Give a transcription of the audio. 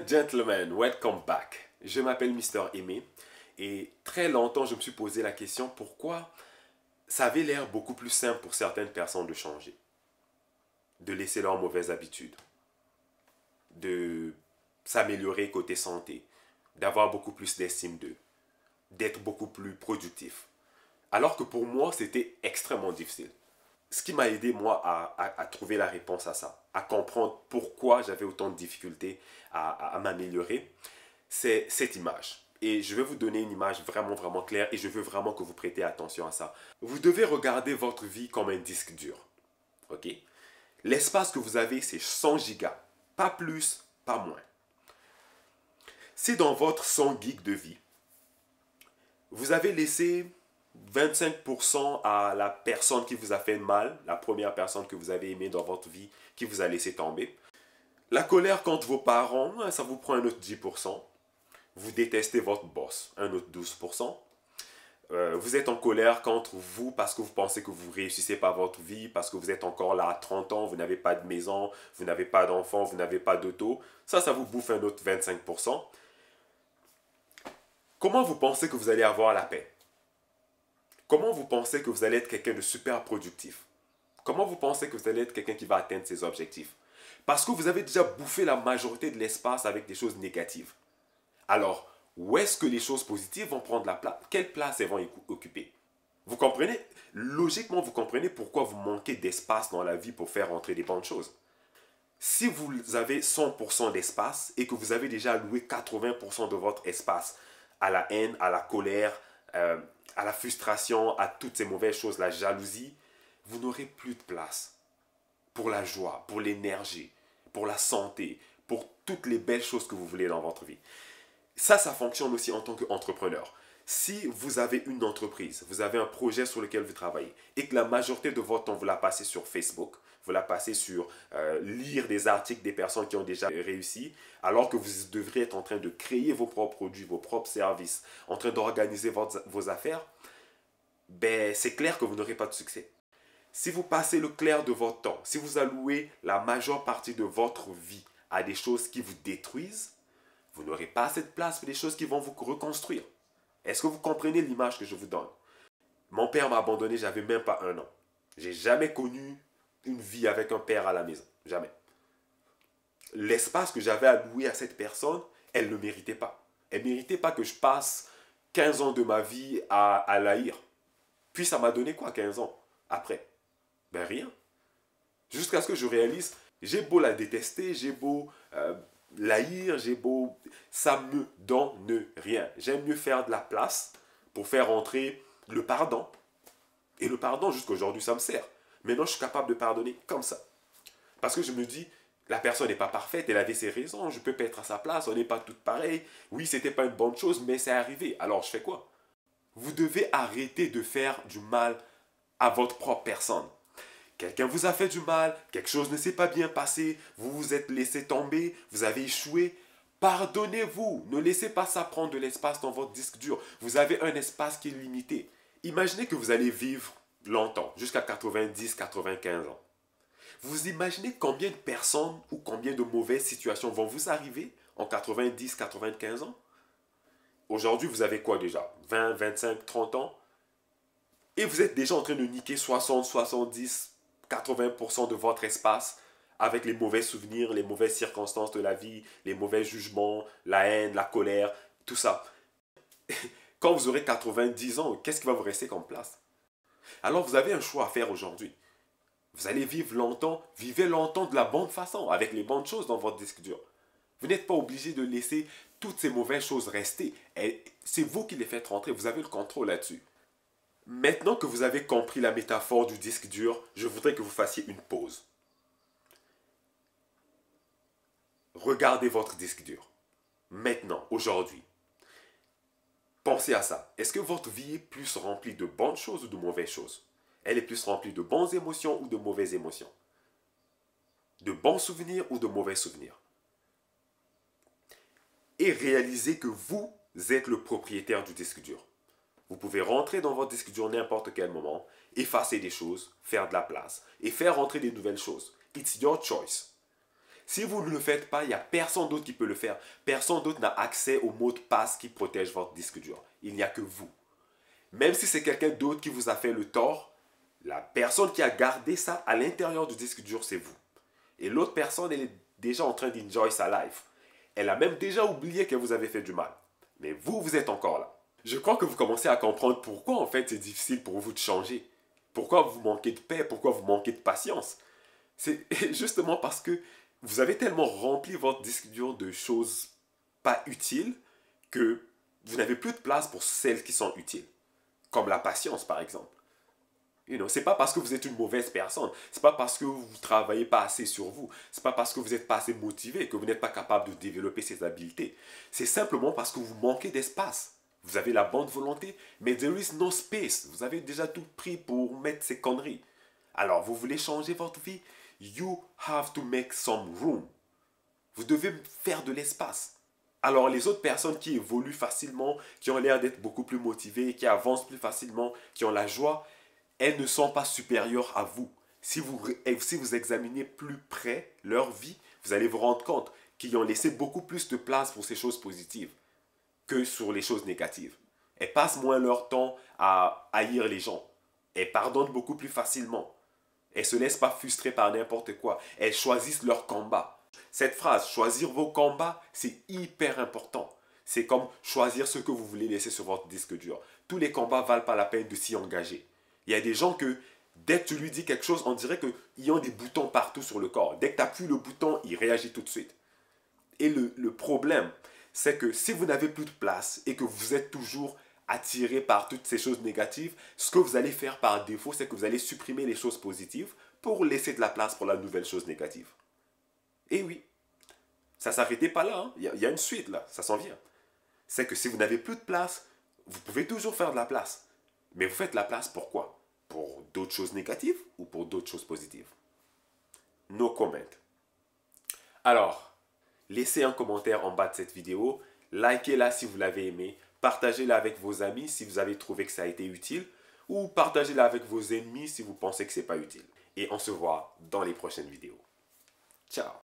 and gentlemen, welcome back. Je m'appelle Mister Aimé et très longtemps je me suis posé la question pourquoi ça avait l'air beaucoup plus simple pour certaines personnes de changer, de laisser leurs mauvaises habitudes, de s'améliorer côté santé, d'avoir beaucoup plus d'estime d'eux, d'être beaucoup plus productif. Alors que pour moi, c'était extrêmement difficile. Ce qui m'a aidé, moi, à trouver la réponse à ça, à comprendre pourquoi j'avais autant de difficultés à m'améliorer, c'est cette image. Et je vais vous donner une image vraiment, vraiment claire et je veux vraiment que vous prêtez attention à ça. Vous devez regarder votre vie comme un disque dur. Ok? L'espace que vous avez, c'est 100 gigas. Pas plus, pas moins. Si dans votre 100 gigs de vie, vous avez laissé 25% à la personne qui vous a fait mal, la première personne que vous avez aimée dans votre vie, qui vous a laissé tomber. La colère contre vos parents, ça vous prend un autre 10%. Vous détestez votre boss, un autre 12%. Vous êtes en colère contre vous parce que vous pensez que vous ne réussissez pas votre vie, parce que vous êtes encore là à 30 ans, vous n'avez pas de maison, vous n'avez pas d'enfant, vous n'avez pas d'auto. Ça vous bouffe un autre 25%. Comment vous pensez que vous allez avoir la paix? Comment vous pensez que vous allez être quelqu'un de super productif? Comment vous pensez que vous allez être quelqu'un qui va atteindre ses objectifs? Parce que vous avez déjà bouffé la majorité de l'espace avec des choses négatives. Alors, où est-ce que les choses positives vont prendre la place? Quelle place elles vont occuper? Vous comprenez? Logiquement, vous comprenez pourquoi vous manquez d'espace dans la vie pour faire entrer des bonnes choses. Si vous avez 100% d'espace et que vous avez déjà alloué 80% de votre espace à la haine, à la colère, à la frustration, à toutes ces mauvaises choses, la jalousie, vous n'aurez plus de place pour la joie, pour l'énergie, pour la santé, pour toutes les belles choses que vous voulez dans votre vie. Ça fonctionne aussi en tant qu'entrepreneur. Si vous avez une entreprise, vous avez un projet sur lequel vous travaillez et que la majorité de votre temps, vous la passez sur Facebook, vous la passez sur lire des articles des personnes qui ont déjà réussi, alors que vous devriez être en train de créer vos propres produits, vos propres services, en train d'organiser vos affaires, ben, c'est clair que vous n'aurez pas de succès. Si vous passez le clair de votre temps, si vous allouez la majeure partie de votre vie à des choses qui vous détruisent, vous n'aurez pas assez de place pour des choses qui vont vous reconstruire. Est-ce que vous comprenez l'image que je vous donne? Mon père m'a abandonné, j'avais même pas 1 an. J'ai jamais connu une vie avec un père à la maison. Jamais. L'espace que j'avais alloué à cette personne, elle ne le méritait pas. Elle ne méritait pas que je passe 15 ans de ma vie à l'haïr. Puis ça m'a donné quoi 15 ans après? Ben rien. Jusqu'à ce que je réalise, j'ai beau la détester, j'ai beau l'haïr, j'ai beau... ça me donne rien. J'aime mieux faire de la place pour faire entrer le pardon. Et le pardon, jusqu'à aujourd'hui, ça me sert. Maintenant, je suis capable de pardonner comme ça. Parce que je me dis, la personne n'est pas parfaite, elle avait ses raisons, je peux pas être à sa place, on n'est pas toutes pareilles. Oui, c'était pas une bonne chose, mais c'est arrivé. Alors, je fais quoi? Vous devez arrêter de faire du mal à votre propre personne. Quelqu'un vous a fait du mal, quelque chose ne s'est pas bien passé, vous vous êtes laissé tomber, vous avez échoué. Pardonnez-vous, ne laissez pas ça prendre de l'espace dans votre disque dur. Vous avez un espace qui est limité. Imaginez que vous allez vivre longtemps, jusqu'à 90, 95 ans. Vous imaginez combien de personnes ou combien de mauvaises situations vont vous arriver en 90, 95 ans? Aujourd'hui, vous avez quoi déjà? 20, 25, 30 ans? Et vous êtes déjà en train de niquer 60, 70, 80% de votre espace avec les mauvais souvenirs, les mauvaises circonstances de la vie, les mauvais jugements, la haine, la colère, tout ça. Quand vous aurez 90 ans, qu'est-ce qui va vous rester comme place? Alors vous avez un choix à faire aujourd'hui. Vous allez vivre longtemps, vivez longtemps de la bonne façon, avec les bonnes choses dans votre disque dur. Vous n'êtes pas obligé de laisser toutes ces mauvaises choses rester. C'est vous qui les faites rentrer, vous avez le contrôle là-dessus. Maintenant que vous avez compris la métaphore du disque dur, je voudrais que vous fassiez une pause. Regardez votre disque dur. Maintenant, aujourd'hui. Pensez à ça. Est-ce que votre vie est plus remplie de bonnes choses ou de mauvaises choses? Elle est plus remplie de bonnes émotions ou de mauvaises émotions? De bons souvenirs ou de mauvais souvenirs? Et réalisez que vous êtes le propriétaire du disque dur. Vous pouvez rentrer dans votre disque dur n'importe quel moment, effacer des choses, faire de la place et faire rentrer des nouvelles choses. It's your choice. Si vous ne le faites pas, il n'y a personne d'autre qui peut le faire. Personne d'autre n'a accès au mot de passe qui protège votre disque dur. Il n'y a que vous. Même si c'est quelqu'un d'autre qui vous a fait le tort, la personne qui a gardé ça à l'intérieur du disque dur, c'est vous. Et l'autre personne, elle est déjà en train d'enjoy sa life. Elle a même déjà oublié que vous avez fait du mal. Mais vous, vous êtes encore là. Je crois que vous commencez à comprendre pourquoi en fait c'est difficile pour vous de changer. Pourquoi vous manquez de paix, pourquoi vous manquez de patience. C'est justement parce que vous avez tellement rempli votre disque dur de choses pas utiles que vous n'avez plus de place pour celles qui sont utiles. Comme la patience par exemple. C'est pas parce que vous êtes une mauvaise personne. C'est pas parce que vous ne travaillez pas assez sur vous. C'est pas parce que vous n'êtes pas assez motivé que vous n'êtes pas capable de développer ces habiletés. C'est simplement parce que vous manquez d'espace. Vous avez la bonne volonté, mais there is no space. Vous avez déjà tout pris pour mettre ces conneries. Alors, vous voulez changer votre vie? You have to make some room. Vous devez faire de l'espace. Alors, les autres personnes qui évoluent facilement, qui ont l'air d'être beaucoup plus motivées, qui avancent plus facilement, qui ont la joie, elles ne sont pas supérieures à vous. Si vous examinez plus près leur vie, vous allez vous rendre compte qu'ils ont laissé beaucoup plus de place pour ces choses positives que sur les choses négatives. Elles passent moins leur temps à haïr les gens. Elles pardonnent beaucoup plus facilement. Elles ne se laissent pas frustrer par n'importe quoi. Elles choisissent leur combat. Cette phrase, choisir vos combats, c'est hyper important. C'est comme choisir ce que vous voulez laisser sur votre disque dur. Tous les combats ne valent pas la peine de s'y engager. Il y a des gens que, dès que tu lui dis quelque chose, on dirait qu'ils ont des boutons partout sur le corps. Dès que tu appuies le bouton, il réagit tout de suite. Et le problème, c'est que si vous n'avez plus de place et que vous êtes toujours attiré par toutes ces choses négatives, ce que vous allez faire par défaut, c'est que vous allez supprimer les choses positives pour laisser de la place pour la nouvelle chose négative. Et oui, ça ne s'arrêtait pas là. Il y a une suite là, ça s'en vient. C'est que si vous n'avez plus de place, vous pouvez toujours faire de la place. Mais vous faites la place pour quoi? Pour d'autres choses négatives ou pour d'autres choses positives? No comment. Alors, laissez un commentaire en bas de cette vidéo, likez-la si vous l'avez aimé, partagez-la avec vos amis si vous avez trouvé que ça a été utile, ou partagez-la avec vos ennemis si vous pensez que ce n'est pas utile. Et on se voit dans les prochaines vidéos. Ciao!